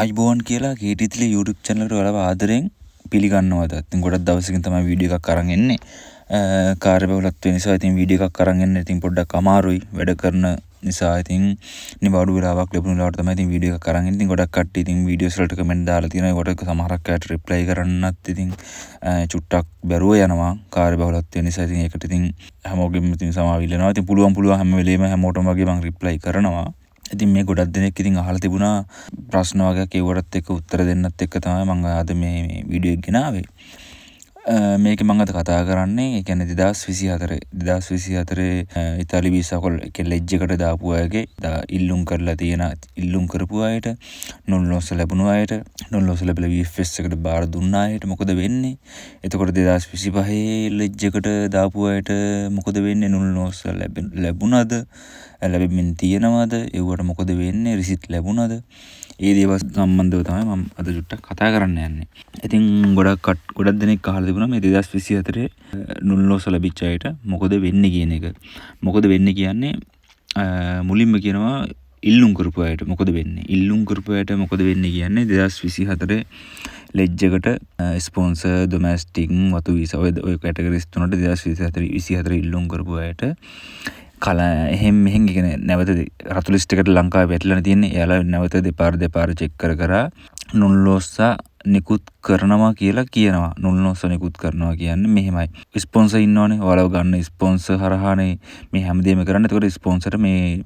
අයිබෝන් කියලා කේටිතිලි YouTube channel එකට ඔයාලව ආදරෙන් පිළිගන්නවාද. ඉතින් ගොඩක් දවසකින් තමයි වීඩියෝ එකක් අරන් එන්නේ. කාර්යබහුලත්වය නිසා ඉතින් වීඩියෝ එකක් අරන් එන්න ඉතින් පොඩ්ඩක් අමාරුයි. වැඩ කරන නිසා ඉතින් නිවාඩු වෙලාවක් ලැබුණ වෙලාවට තමයි ඉතින් වීඩියෝ එකක් අරන් එන්නේ. ඉතින් ගොඩක් කට්ටිය ඉතින් වීඩියෝස් වලට කමෙන්ට් දාලා තියෙනවා. ඒකට සමහරක් අයට රිප්ලයි කරන්නත් ඉතින් චුට්ටක් බැරුව යනවා. කාර්යබහුලත්වය නිසා ඉතින් ඒකට ඉතින් හැමෝගෙම ඉතින් සමාව ඉල්ලනවා. ඉතින් පුළුවන් හැම වෙලේම හැමෝටම වගේ මම රිප්ලයි කරනවා. ඉතින් මේ ගොඩක් දෙනෙක් ඉතින් අහලා තිබුණා ප්‍රශ්න වගේක් ඒවටත් එක්ක උත්තර දෙන්නත් එක්ක තමයි මම අද මේ වීඩියෝ එක ගෙනාවේ. මේකේ මම අද කතා කරන්නේ ඒ කියන්නේ 2024 ඉතාලි වීසා කොල් ඒ ලෙජ් එකට දාපු අයගේ ඉල්ලුම් කරලා තියෙන ඉල්ලුම් කරපු අයට නොල්ලොස් ලැබුණු අයට නොල්ලොස් ලැබිලා VFS එකට බාර දුන්න අයට මොකද වෙන්නේ? එතකොට 2025 ලෙජ් එකට දාපු අයට මොකද වෙන්නේ? නොල්ලොස් ලැබුණාද? ලැබෙමින් තියෙනවද? ඒවට මොකද වෙන්නේ? රිසිට් ලැබුණාද? ඒ දේවල් සම්බන්ධව තමයි මම අද චුට්ටක් කතා කරන්න යන්නේ. ඉතින් ගොඩක් දෙනෙක් අහලා තිබුණා මේ 2024 නුල්ලොස් ලැබිච්ච අයට මොකද වෙන්නේ කියන එක. මොකද වෙන්නේ කියන්නේ මුලින්ම කියනවා ඉල්ලුම් කරපු අයට මොකද වෙන්නේ? ඉල්ලුම් කරපු අයට මොකද වෙන්නේ කියන්නේ 2024 ලෙජ් එකට ස්පොන්සර් ඩොමැස්ටික් වතු වීසා ඔය කැටගරිස් තුනට 2024 ඉල්ලුම් කරපු අයට එහෙම කියන්නේ නැවත රතු ලිස්ට් එකට ලංකාවේ වැටලා තියෙන්නේ. එයාලා නැවත දෙපාර චෙක් කර නුල්ලොස්සා නිකුත් කරනවා කියලා කියනවා. නුල්ලොස්සා නිකුත් කරනවා කියන්නේ මෙහෙමයි. ස්පොන්සර් ඉන්නවනේ. ඔයාලව ගන්න ස්පොන්සර් හරහානේ මේ හැමදේම කරන්නේ. ඒකට ස්පොන්සර්ට මේ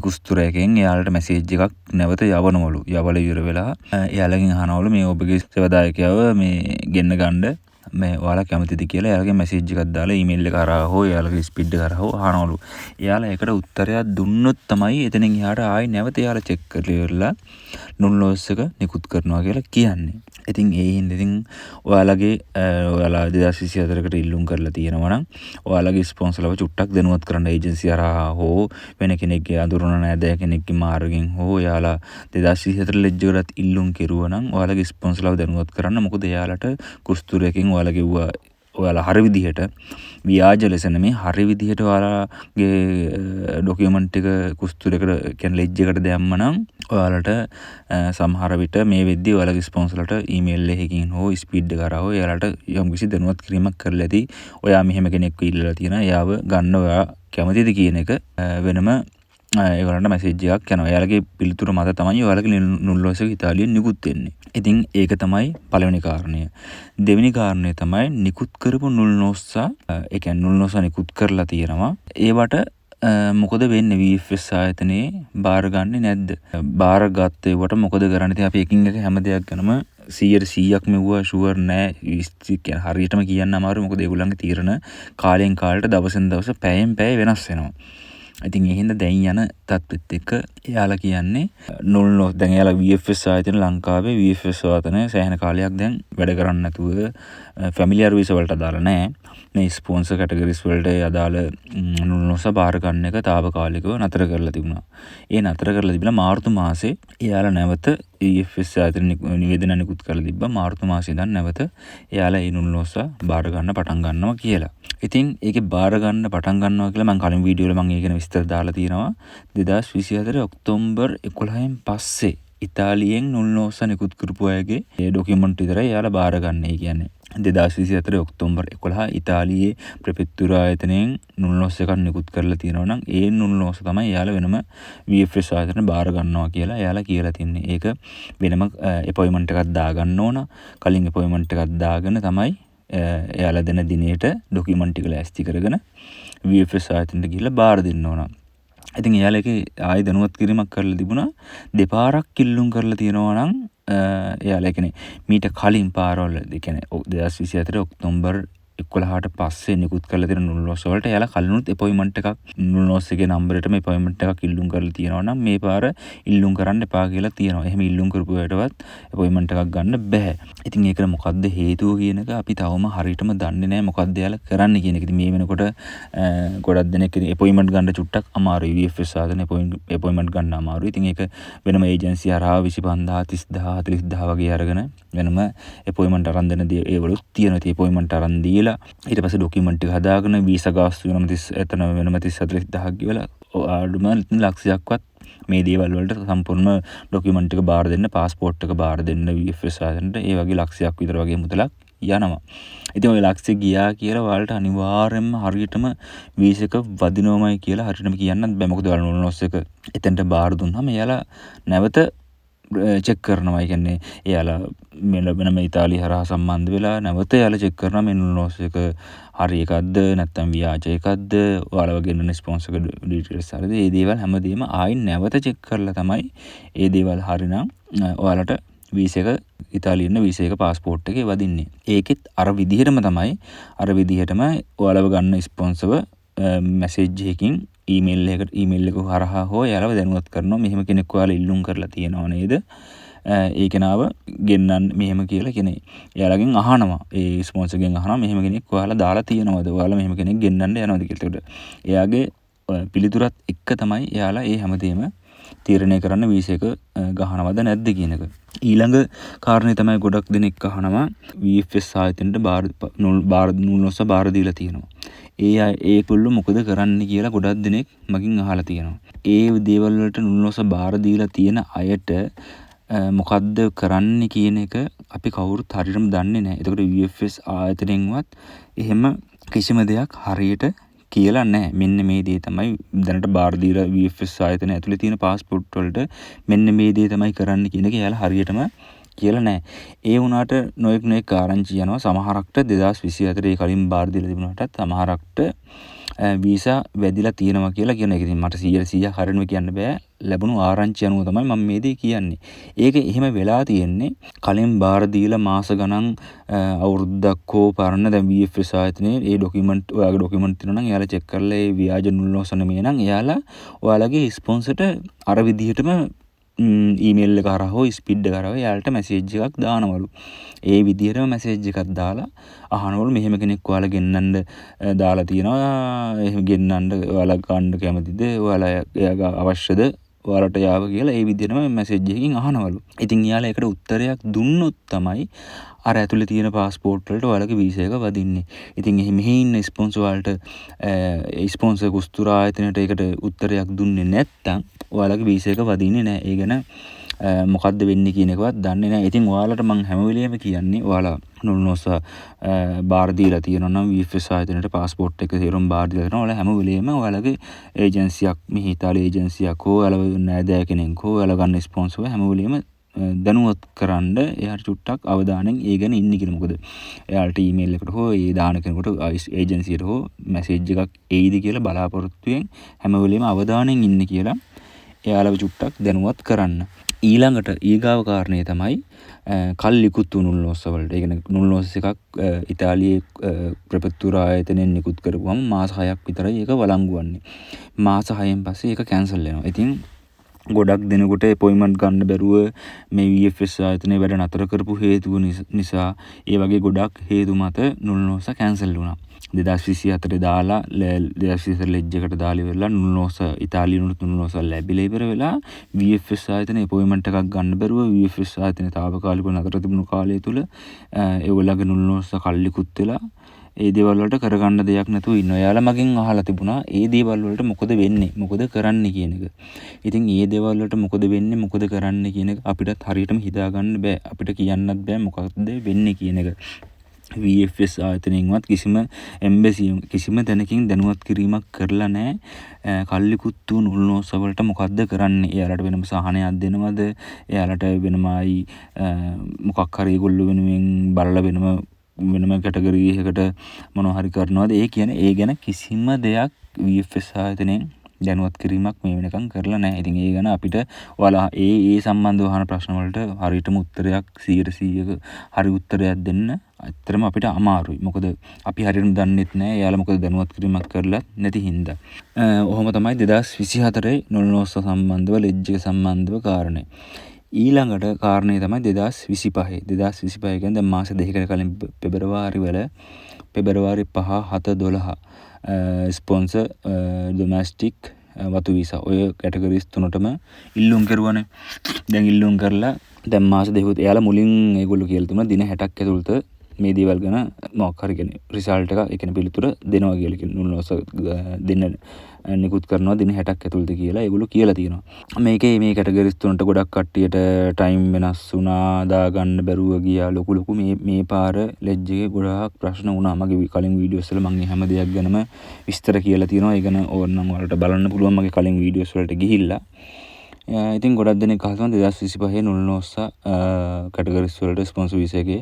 කුස්තුරයකින් එයාලට මැසේජ් එකක් නැවත යවනවලු. යවල ඉවර වෙලා එයාලගෙන් අහනවලු මේ ඔබගේ සේවාදායකයව මේ ගෙන්න ගන්න මේ ඔයාලා කැමතිද කියලා එයාලගේ මැසේජ් එකක් දාලා ඊමේල් එක හරහා හෝ එයාලගේ ස්පීඩ් එක හරහා අහනවලු. එයාලා ඒකට උත්තරයක් දුන්නොත් තමයි එතනින් එහාට ආයි නැවත එයාලා චෙක් කරලා නුල්ලොස් එක නිකුත් කරනවා කියලා කියන්නේ. ඉතින් ඒ හින්දා ඉතින් ඔයාලා 2024කට ඉල්ලුම් කරලා තියෙනවා නම් ඔයාලගේ ස්පොන්සර්ලව චුට්ටක් දැනුවත් කරන්න ඒජන්සි හරහා හෝ වෙන කෙනෙක්ගේ අඳුරන නෑදෑ කෙනෙක්ගේ මාර්ගෙන් හෝ එයාලා 2024 ලෙජ් එකට ඉල්ලුම් කෙරුවා නම් ඔයාලගේ ස්පොන්සර්ලව දැනුවත් කරන්න. මොකද එයාලට කුස්තුරයකින් ඔයාලා හරි විදිහට ව්‍යාජ ලෙස නෙමෙයි හරි විදිහට ඔයාලගේ ඩොකියුමන්ට් එක කුස්තුරයකට කියන්නේ ලෙජ් එකට දැම්මනම් ඔයාලට සමහර විට මේ වෙද්දී ඔයාලගේ ස්පොන්සර්ලට ඊමේල් එකකින් හෝ ස්පීඩ් එක කරා හෝ එයාලට යම්කිසි දැනුවත් කිරීමක් කරලා ඇති. ඔයා මෙහෙම කෙනෙක්ව ඉල්ලලා තියෙනවා. එයාව ගන්න ඔයා කැමතිද කියන එක වෙනම ඒගොල්ලන්ට මැසේජ් එකක් යනවා. එයාලගේ පිළිතුර මත තමයි ඔයාලගේ නුල්ලොස් එක ඉතාලියෙන් නිකුත් වෙන්නේ. ඉතින් ඒක තමයි පළවෙනි කාරණය. දෙවෙනි කාරණය තමයි නිකුත් කරපු නුල්ලොස්සා ඒ කියන්නේ නුල්ලොස්සා නිකුත් කරලා තියෙනවා. ඒවට මොකද වෙන්නේ? VFS ආයතනයේ බාරගන්නේ නැද්ද? බාරගත්තේ වට මොකද කරන්නේ? ඉතින් අපි එකින් එක හැම දෙයක් ගැනම 100%ක් මෙවුවා ෂුවර් නෑ. හරියටම කියන්න අමාරුයි. මොකද ඒගොල්ලන්ගේ තීරණ කාලෙන් කාලට දවසෙන් දවස පැයෙන් පැය වෙනස් වෙනවා. ඉතින් ඒ හින්දා දැන් යන තත්ත්වෙත් එක්ක එයාලා කියන්නේ නුල්ලොස් දැන් එයාලා VFS ආයතන ලංකාවේ VFS ආයතනය සෑහෙන කාලයක් දැන් වැඩ කරන්නේ නැතුව ෆැමිලියර් වීසා වලට අදාළ නැහැ. මේ ස්පොන්සර් කැටගරිස් වලට අදාළ නුල්ලොස් බාර ගන්න එක తాවකාලිකව නතර කරලා තිබුණා. ඒ නතර කරලා තිබිලා මාර්තු මාසේ එයාලා නැවත VFS ආයතන නිවේදන නිකුත් කරලා තිබ්බා. මාර්තු මාසේ ඉඳන් නැවත එයාලා ඒ නුල්ලොස් බාර ගන්න පටන් ගන්නවා කියලා. ඉතින් ඒකේ බාර ගන්න පටන් ගන්නවා කියලා මම කලින් වීඩියෝ වල මම ඒක ගැන විස්තර දාලා තියෙනවා. 2024 ඔක්තෝබර් 11න් පස්සේ ඉතාලියෙන් නුල්ලොස් නිකුත් කරපු අයගේ ඒ ඩොකියුමන්ට් විතරයි එයාලා බාර ගන්න. ඒ කියන්නේ 2024 ඔක්තෝබර් 11 ඉතාලියේ ප්‍රෙෆෙක්තුර ආයතනයෙන් නුල්ලොස් එකක් නිකුත් කරලා තියෙනවා නම් ඒ නුල්ලොස් තමයි එයාලා වෙනම VFS ආයතන බාර ගන්නවා කියලා එයාලා කියලා තින්නේ. ඒක වෙනම අපොයින්ට්මන්ට් එකක් දාගන්න ඕන. කලින් අපොයින්ට්මන්ට් එකක් දාගෙන තමයි එයාලා දෙන දිනේට ඩොකියුමන්ට් ටික ලෑස්ති කරගෙන VFS ආයතනට ගිහිල්ලා බාර දෙන්න ඕන. ඉතින් එයාලා ඒකේ ආයෙ දැනුවත් කිරීමක් කරලා තිබුණා. දෙපාරක් ඉල්ලුම් කරලා තියෙනවා නම් එයාලා කියන්නේ මීට කලින් පාරවල ඒ කියන්නේ 2024 ඔක්තෝබර් 11ට පස්සේ නිකුත් කරලා තියෙන නුල්ලොස් වලට එයාලා කලිනුත් අපොයින්ට්මන්ට් එකක් නුල්ලොස් එකේ නම්බරෙටම අපොයින්ට්මන්ට් එකක් ඉල්ලුම් කරලා තියෙනවා නම් මේ පාර ඉල්ලුම් කරන්න එපා කියලා තියෙනවා. එහෙම ඉල්ලුම් කරපු අයටවත් අපොයින්ට්මන්ට් එකක් ගන්න බෑ. ඉතින් ඒකට මොකද්ද හේතුව කියන එක අපි තවම හරියටම දන්නේ නැහැ. මොකද්ද එයාලා කරන්නේ කියන එක. ඉතින් මේ වෙනකොට ගොඩක් දෙනෙක් ඉතින් අපොයින්ට්මන්ට් ගන්න චුට්ටක් අමාරුයි. VFS ආදන අපොයින්ට්මන්ට් ගන්න අමාරුයි. ඉතින් ඒක වෙනම ඒජන්සි හරහා 25000 30000 40000 වගේ අරගෙන වෙනම අපොයින්ට්මන්ට් අරන් දෙන දේ ඒවලුත් තියෙනවා. ඉතින් අපොයින්ට්මන්ට් අරන් දීලා ඊට පස්සේ ඩොකියුමන්ට් එක හදාගෙන වීසා ගාස්තු වෙනම 30 එතන වෙනම 34000ක් ගෙවලා ආඩුම ලක්ෂයක්වත් මේ දේවල් වලට සම්පූර්ණ ඩොකියුමන්ට් එක බාර දෙන්න, පාස්පෝර්ට් එක බාර දෙන්න VFS ආයතනට ඒ වගේ ලක්ෂයක් විතර වගේ මුදලක් යනවා. ඉතින් ওই ලක්ෂය ගියා කියලා ඔයාලට අනිවාර්යයෙන්ම හරියටම වීසා එක වදිනවමයි කියලා හරියටම කියන්නත් බෑ. මොකද ඔයාලා නුනොස් එක එතනට බාර දුන්නාම එයාලා නැවත චෙක් කරනවා. ඒ කියන්නේ එයාලා වෙනම ඉතාලිය හරහා සම්බන්ධ වෙලා නැවත එයාලා චෙක් කරනවා මේ නුනොස් එක හරි එකක්ද නැත්නම් ව්‍යාජ එකක්ද, ඔයාලව ගෙන්නන ස්පොන්සර් එක ඩීටේල්ස් හරිද, මේ දේවල් හැමදේම ආයින් නැවත චෙක් කරලා තමයි මේ දේවල් හරිනම් ඔයාලට වීසා එක ඉතාලියෙන් වීසා එක පාස්පෝර්ට් එකේ වදින්නේ. ඒකෙත් අර විදිහටම තමයි ඔයාලව ගන්න ස්පොන්සර්ව මැසේජ් එකකින් ඊමේල් එක හරහා හෝ එයාලව දැනුවත් කරනවා මෙහෙම කෙනෙක් ඔයාලා ඉල්ලුම් කරලා තියෙනව නේද, ඒ කෙනාව ගෙන්නන්න මෙහෙම කියලා කියන්නේ. එයාලගෙන් අහනවා, ඒ ස්පොන්සර්ගෙන් අහනවා මෙහෙම කෙනෙක් ඔයාලා දාලා තියෙනවද, ඔයාලා මෙහෙම කෙනෙක් ගෙන්නන්න යනවද කියලා. ඒකට එයාගේ පිළිතුරත් එක්ක තමයි එයාලා ඒ හැමදේම තීරණය කරන්න වීසා එක ගහනවද නැද්ද කියන එක. ඊළඟ කාරණේ තමයි ගොඩක් දෙනෙක් අහනවා VFS ආයතනට නුනොස් බාර දීලා තියෙනවා. ඒගොල්ලෝ මොකද කරන්න කියලා ගොඩක් දෙනෙක් මගෙන් අහලා තියෙනවා. ඒ දේවල් වලට නුනොස් බාර දීලා තියෙන අයට මොකද්ද කරන්න කියන එක අපි කවුරුත් හරියටම දන්නේ නැහැ. ඒකට VFS ආයතනෙන්වත් එහෙම කිසිම දෙයක් හරියට කියලා නැහැ. මෙන්න මේ දේ තමයි දැනට බාර දීලා VFS ආයතන ඇතුලේ තියෙන පාස්පෝර්ට් වලට මෙන්න මේ දේ තමයි කරන්න කියන එක එයාලා හරියටම කියලා නැහැ. ඒ වුණාට නොඑක් ආරංචි යනවා. සමහරක්ට 2024 කලින් බාර දීලා තිබුණාටත් සමහරක්ට වීසා වැදිලා තියෙනවා කියලා කියන එක. ඉතින් මට 100% හරියටම කියන්න බෑ. ලැබුණු ආරංචි අනුව තමයි මම මේ දේ කියන්නේ. ඒක එහෙම වෙලා තියෙන්නේ කලින් බාර දීලා මාස ගණන් අවුරුද්දක් හෝ පරණ දැන් VFS ආයතනයේ ඒ ඩොකියුමන්ට් ඔයාගේ ඩොකියුමන්ට් තියෙනවා නම් එයාලා චෙක් කරලා ඒ ව්‍යාජ නුනොස් නෙමෙයි නම් එයාලා ඔයාලගේ ස්පොන්සර්ට අර විදිහටම ඊමේල් එක හරහා හෝ ස්පීඩ් එක හරහා එයාලට මැසේජ් එකක් දානවලු. ඒ විදිහටම මැසේජ් එකක් දාලා අහනවලු මෙහෙම කෙනෙක් ඔයාලා ගෙන්නන්න දාලා තියෙනවා, එහෙම ගෙන්නන්න ඔයාලා ගන්න කැමතිද, ඔයාලා එයාගේ අවශ්‍යද ඔයාලට යාව කියලා ඒ විදිහටම මැසේජ් එකකින් අහනවලු. ඉතින් එයාලා ඒකට උත්තරයක් දුන්නොත් තමයි අර ඇතුලේ තියෙන පාස්පෝර්ට් වලට ඔයාලගේ වීසා එක වදින්නේ. ඉතින් මෙහි ඉන්න ස්පොන්සර් වලට ස්පොන්සර් කුස්තුරා ආයතනයට ඒකට උත්තරයක් දුන්නේ නැත්නම් ඔයාලගේ වීසා එක වදින්නේ නැහැ. ඒ ගැන මොකද්ද වෙන්නේ කියන එකවත් දන්නේ නැහැ. ඉතින් ඔයාලට මම හැම වෙලෙම කියන්නේ ඔයාලා නුනොස් බාර දීලා තියෙනවා නම් VFS ආයතනයට පාස්පෝර්ට් එක තේරුම් බාර දීලා තියෙනවා. ඔයාලා හැම වෙලෙම ඔයාලගේ ඒජන්සියක් මෙහි ඉතාලි ඒජන්සියක් හෝ ඔයාලා නෑදෑ කෙනෙක් හෝ ඔයාලා ගන්න ස්පොන්සර්ව හැම වෙලෙම දැනුවත් කරන්න එයාට චුට්ටක් අවධානයෙන් ඒ ගැන ඉන්න කියලා. මොකද එයාලට ඊමේල් එකට හෝ ඒ දාන කෙනෙකුට ඒජන්සියට හෝ මැසේජ් එකක් එයිද කියලා බලාපොරොත්තුෙන් හැම වෙලෙම අවධානයෙන් ඉන්න කියලා එයාලව චුට්ටක් දැනුවත් කරන්න. ඊළඟට ඊගාව කාරණේ තමයි කල්ලිකුත් නුනොස් වලට. ඒ කියන්නේ නුනොස් එකක් ඉතාලියේ ප්‍රෙෆෙක්චුරා ආයතනයෙන් නිකුත් කරපුවම මාස 6ක් විතරයි ඒක වළංගු වන්නේ. මාස 6න් පස්සේ ඒක කැන්සල් වෙනවා. ඉතින් ගොඩක් දෙනෙකුට අපොයින්ට්මන්ට් ගන්න බැරුව මේ VFS ආයතනයේ වැඩ නතර කරපු හේතුව නිසා ඒ වගේ ගොඩක් හේතු මත නුනොස් කැන්සල් වුණා. 2024 දාලා 2024 ලෙජ් එකට දාලා ඉවරලා නුනොස් ඉතාලියනුත් නුනොස් ලැබිලා ඉවර වෙලා VFS ආයතනයේ අපොයින්ට්මන්ට් එකක් ගන්න බැරුව VFS ආයතනයේ తాවකාලිකව නතර තිබුණු කාලය තුල ඒගොල්ලන්ගේ නුනොස් කල්ලිකුත් වෙලා ඒ දේවල් වලට කරගන්න දෙයක් නැතුව ඉන්නවා. එයාලා මගෙන් අහලා තිබුණා ඒ දේවල් වලට මොකද වෙන්නේ, මොකද කරන්න කියන එක. ඉතින් ඒ දේවල් වලට මොකද වෙන්නේ, මොකද කරන්න කියන එක අපිටත් හරියටම හිතා ගන්න බෑ. අපිට කියන්නත් බෑ මොකක්ද වෙන්නේ කියන එක. VFS ආයතනයෙන්වත් කිසිම එම්බසි කිසිම තැනකින් දැනුවත් කිරීමක් කරලා නැහැ. කල්ලිකුත්තු නුනොස් වලට මොකද්ද කරන්නේ? එයාලට වෙනම සහනයක් දෙනවද? එයාලට වෙනමයි මොකක් හරි ඒගොල්ලෝ වෙනුවෙන් බලලා වෙනම කැටගරි එකකට මොනවා හරි කරනවද? ඒ කියන්නේ ඒ ගැන කිසිම දෙයක් VFS ආයතනයෙන් දැනුවත් කිරීමක් මේ වෙනකන් කරලා නැහැ. ඉතින් ඒ ගැන අපිට ඔයාලා ඒ සම්බන්ධව අහන ප්‍රශ්න වලට හරියටම උත්තරයක් 100%ක හරි උත්තරයක් දෙන්න ඇත්තටම අපිට අමාරුයි. මොකද අපි හරියටම දන්නෙත් නැහැ. එයාලා මොකද දැනුවත් කිරීමක් කරලා නැති හින්දා. ඔහොම තමයි 2024 නුනොස් සම්බන්ධව ලෙජ් එක සම්බන්ධව කාරණේ. ඊළඟට කාරණේ තමයි 2025. 2025 කියන්නේ දැන් මාස දෙකකට කලින් පෙබරවාරි 5, 7, 12 ස්පොන්සර් ඩොමැස්ටික් වතු වීසා ඔය කැටගරිස් තුනටම ඉල්ලුම් කරුවානේ. දැන් ඉල්ලුම් කරලා දැන් මාස දෙකකුත් එයාලා මුලින් ඒගොල්ලෝ කියලා තුන දින 60ක් ඇතුළත මේ දේවල් ගැන මොකක් හරි කියන්නේ රිසල්ට් එක ඒ කියන්නේ පිළිතුර දෙනවා කියලා කියන නුල්නොස්ස දෙන්න නිකුත් කරනවා දින 60ක් ඇතුළත කියලා ඒගොල්ලෝ කියලා තියෙනවා. මේකේ මේ කැටගරිස් තුනට ගොඩක් කට්ටියට ටයිම් වෙනස් වුණා, දාගන්න බැරුව ගියා ලොකු මේ පාර ලෙජ් එකේ ගොඩාක් ප්‍රශ්න වුණා. මගේ කලින් වීඩියෝස් වල මම හැම දෙයක් ගැනම විස්තර කියලා තියෙනවා. ඒ ගැන ඕනනම් ඔයාලට බලන්න පුළුවන් මගේ කලින් වීඩියෝස් වලට ගිහිල්ලා. ඉතින් ගොඩක් දෙනෙක් අහනවා 2025 නුල්නොස්ස කැටගරිස් වලට ස්පොන්සර් වීසා එකේ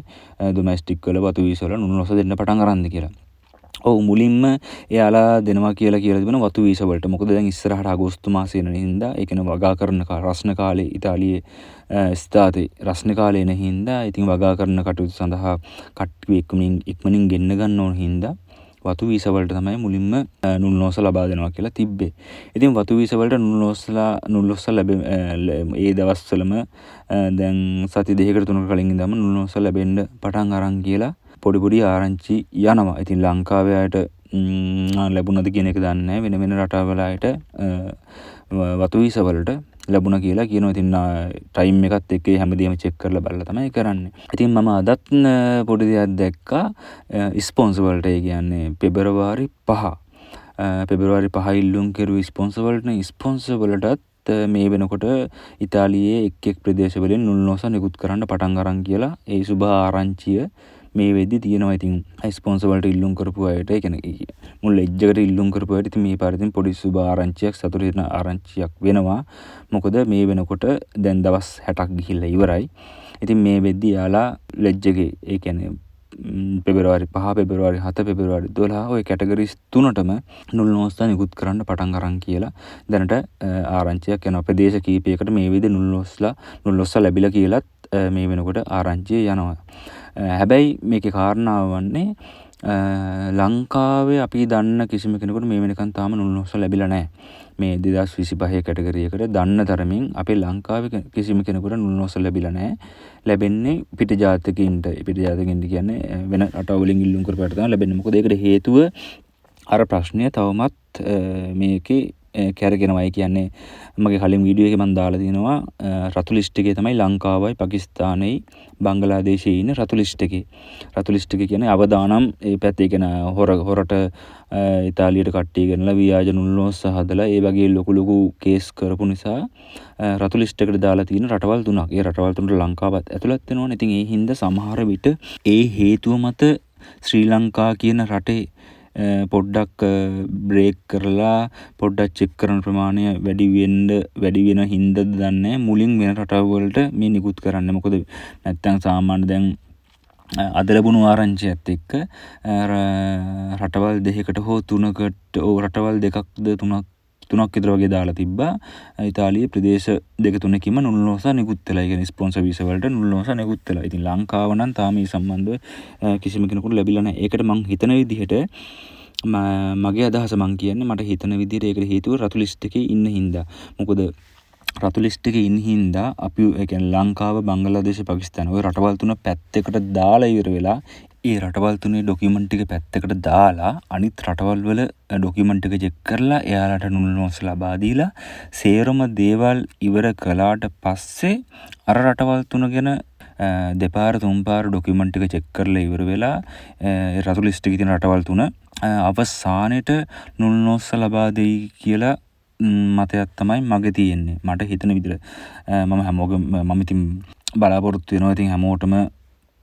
ඩොමැස්ටික් වල වතු වීසා වල නුල්නොස්ස දෙන්න පටන් අරන්ද කියලා. ඔව් මුලින්ම එයාලා දෙනවා කියලා තිබෙනවා වතු වීසා වලට. මොකද දැන් ඉස්සරහට අගෝස්තු මාසයේ එන හින්දා ඒ කියන්නේ වගා කරන රස්න කාලේ ඉතාලියේ ස්ථාතේ රස්න කාලේ එන හින්දා ඉතින් වගා කරන කටයුතු සඳහා කට්ටිය ඉක්මනින් ගෙන්න ගන්න ඕන හින්දා වතු වීසා වලට තමයි මුලින්ම නුල්නොස්ස ලබා දෙනවා කියලා තිබ්බේ. ඉතින් වතු වීසා වලට නුල්නොස්ස ඒ දවස්වලම දැන් සති දෙකකට තුනකට කලින් ඉඳන්ම නුල්නොස්ස ලැබෙන්න පටන් අරන් කියලා පොඩි ආරංචි යනවා. ඉතින් ලංකාවේ අයට ලැබුණද කියන එක දන්නේ නැහැ. වෙන රටවල අයට වතු වීසා වලට ලැබුණා කියලා කියනවා. ඉතින් ටයිම් එකත් එක්ක හැමදේම චෙක් කරලා බලලා තමයි කරන්නේ. ඉතින් මම අදත් පොඩි දෙයක් දැක්කා ස්පොන්සර් වලට. ඒ කියන්නේ පෙබරවාරි 5 ඉල්ලුම් කෙරුවේ ස්පොන්සර් වලට. ස්පොන්සර් වලටත් මේ වෙනකොට ඉතාලියේ එක් ප්‍රදේශවලින් නුල්නොස්ස නිකුත් කරන්න පටන් අරන් කියලා ඒ සුබ ආරංචිය මේ වෙද්දි තියෙනවා. ඉතින් ස්පොන්සර් වලට ඉල්ලුම් කරපු අයට ඒ කියන්නේ මුල් ලෙජ් එකට ඉල්ලුම් කරපු අයට ඉතින් මේ පාරෙන් පොඩි සුබ ආරංචියක් සතුටු වෙන ආරංචියක් වෙනවා. මොකද මේ වෙනකොට දැන් දවස් 60ක් ගිහිල්ලා ඉවරයි. ඉතින් මේ වෙද්දි යාලා ලෙජ් එකේ ඒ කියන්නේ පෙබරවාරි 5, පෙබරවාරි 7, පෙබරවාරි 12 ඔය කැටගරිස් තුනටම නුල්නොස්ස නිකුත් කරන්න පටන් අරන් කියලා දැනට ආරංචියක් යනවා. ප්‍රදේශ කීපයකට මේ විදිහේ නුල්නොස්ස ලැබිලා කියලාත් මේ වෙනකොට ආරංචිය යනවා. හැබැයි මේකේ කාරණාව වන්නේ ලංකාවේ අපි දන්න කිසිම කෙනෙකුට මේ වෙනකන් තාම නුල්නොස්ස ලැබිලා නැහැ. මේ 2025 කැටගරි එකට දන්න තරමින් අපේ ලංකාවේ කිසිම කෙනෙකුට නුල්නොස්ස ලැබිලා නැහැ. ලැබෙන්නේ පිට ජාතිකින්ට. පිට ජාතිකින්ට කියන්නේ වෙන රටවලින් ඉල්ලුම් කරපුවාට තමයි ලැබෙන්නේ. මොකද ඒකට හේතුව අර ප්‍රශ්නය තවමත් මේකේ කැරගෙනවයි. කියන්නේ මගේ කලින් වීඩියෝ එකේ මම දාලා තියෙනවා රතු ලිස්ට් එකේ තමයි ලංකාවයි පාකිස්තානයයි බංගලාදේශයේ ඉන්න රතු ලිස්ට් එකේ. රතු ලිස්ට් එක කියන්නේ අවදානම් ඒ පැත්තේ කියන හොරට ඉතාලියට කට්ටිය ගෙනලා ව්‍යාජ නුල්නොස්ස හදලා ඒ වගේ ලොකු කේස් කරපු නිසා රතු ලිස්ට් එකට දාලා තියෙන රටවල් තුනක්. ඒ රටවල් තුනට ලංකාවත් ඇතුළත් වෙනවනේ. ඉතින් ඒ හින්දා සමහර විට ඒ හේතුව මත ශ්‍රී ලංකා කියන රටේ පොඩ්ඩක් බ්‍රේක් කරලා පොඩ්ඩක් චෙක් කරන ප්‍රමාණය වැඩි වෙන හින්දාද දන්නේ මුලින් වෙන රටවල්වලට මේ නිකුත් කරන්න. මොකද නැත්තම් සාමාන්‍ය දැන් අද ලැබුණු ආරංචියත් එක්ක රටවල් දෙකකට හෝ තුනකට රටවල් දෙකක්ද තුනක් විතර වගේ දාලා තිබ්බා. ඉතාලියේ ප්‍රදේශ දෙක තුනකින්ම නුල්නොස්ස නිකුත් වෙලා. ඒ කියන්නේ ස්පොන්සර් වීසා වලට නුල්නොස්ස නිකුත් වෙලා. ඉතින් ලංකාව නම් තාම මේ සම්බන්ධව කිසිම කෙනෙකුට ලැබිලා නැහැ. ඒකට මං හිතන විදිහට මගේ අදහස මං කියන්නේ මට හිතන විදිහට ඒකට හේතුව රතු ලිස්ට් එකේ ඉන්න හින්දා. මොකද රතු ලිස්ට් එකේ ඉන්න හින්දා අපි ඒ කියන්නේ ලංකාව, බංගලාදේශ, පාකිස්තාන ඔය රටවල් තුන පැත්තකට දාලා ඉවර වෙලා ඒ රටවල් තුනේ ඩොකියුමන්ට් ටික පැත්තකට දාලා අනිත් රටවල් වල ඩොකියුමන්ට් එක චෙක් කරලා එයාලට නුල්නොස්ස ලබා දීලා සේරම දේවල් ඉවර කළාට පස්සේ අර රටවල් තුන ගැන දෙපාර තුන්පාර ඩොකියුමන්ට් එක චෙක් කරලා ඉවර වෙලා රතු ලිස්ට් එකේ තියෙන රටවල් තුන අවසානෙට නුල්නොස්ස ලබා දෙයි කියලා මතයක් තමයි මගේ තියෙන්නේ. මට හිතන විදිහට මම ඉතින් බලාපොරොත්තු වෙනවා ඉතින් හැමෝටම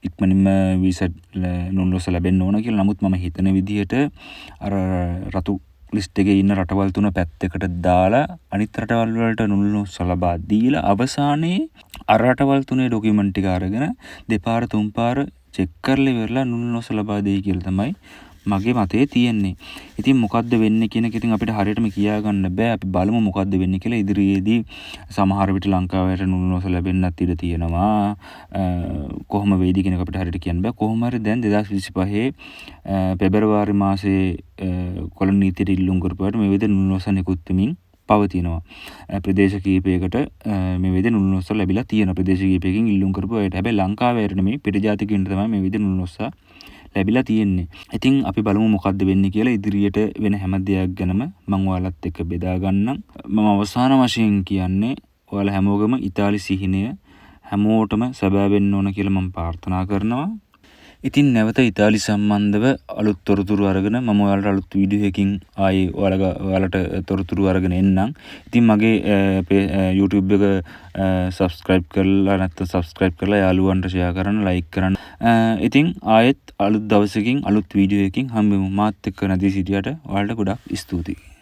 ඉක්මනින්ම වීසා නුල්නොස්ස ලැබෙන්න ඕන කියලා. නමුත් මම හිතන විදිහට අර රතු ලිස්ට් එකේ ඉන්න රටවල් තුන පැත්තකට දාලා අනිත් රටවල් වලට නුල්නොස්ස ලබා දීලා අවසානයේ අර රටවල් තුනේ ඩොකියුමන්ට් ටික අරගෙන දෙපාර තුන්පාර චෙක් කරලා ඉවරලා නුල්නොස්ස ලබා දෙයි කියලා තමයි මගේ මතේ තියෙන්නේ. ඉතින් මොකද්ද වෙන්නේ කියන එක ඉතින් අපිට හරියටම කියා ගන්න බෑ. අපි බලමු මොකද්ද වෙන්නේ කියලා. ඉදිරියේදී සමහර විට ලංකාවට නුල්නොස්ස ලැබෙන්නත් ඉඩ තියෙනවා. කොහොම වෙයිද කියන එක අපිට හරියට කියන්න බෑ. කොහොම හරි දැන් 2025 පෙබරවාරි මාසයේ කොළඹ නීතියට ඉල්ලුම් කරපුවාට මේ විදිහට නුල්නොස්ස නිකුත් වෙමින් පවතිනවා. ප්‍රදේශ කීපයකට මේ විදිහට නුල්නොස්ස ලැබිලා තියෙන ප්‍රදේශ කීපයකින් ඉල්ලුම් කරපු අයට. හැබැයි ලංකාවේ නෙමෙයි පිට ජාතිකින්ට තමයි මේ විදිහට නුල්නොස්ස ලැබිලා තියෙන්නේ. ඉතින් අපි බලමු මොකද්ද වෙන්නේ කියලා. ඉදිරියට වෙන හැම දෙයක් ගැනම මම ඔයාලත් එක්ක බෙදා ගන්නම්. මම අවසාන වශයෙන් කියන්නේ ඔයාලා හැමෝගම ඉතාලි සිහිනය හැමෝටම සැබෑ වෙන්න ඕන කියලා මම ප්‍රාර්ථනා කරනවා. ඉතින් නැවත ඉතාලි සම්බන්ධව අලුත් තොරතුරු අරගෙන මම ඔයාලට අලුත් වීඩියෝ එකකින් ආයේ ඔයාලට තොරතුරු අරගෙන එන්නම්. ඉතින් මගේ YouTube එක subscribe කරලා නැත්නම් subscribe කරලා යාළුවන්ට share කරන්න, like කරන්න. ඉතින් ආයෙත් අලුත් දවසකින් අලුත් වීඩියෝ එකකින් හම්බෙමු. මාත් එක්ක නැදී සිටියට ඔයාලට ගොඩක් ස්තුතියි.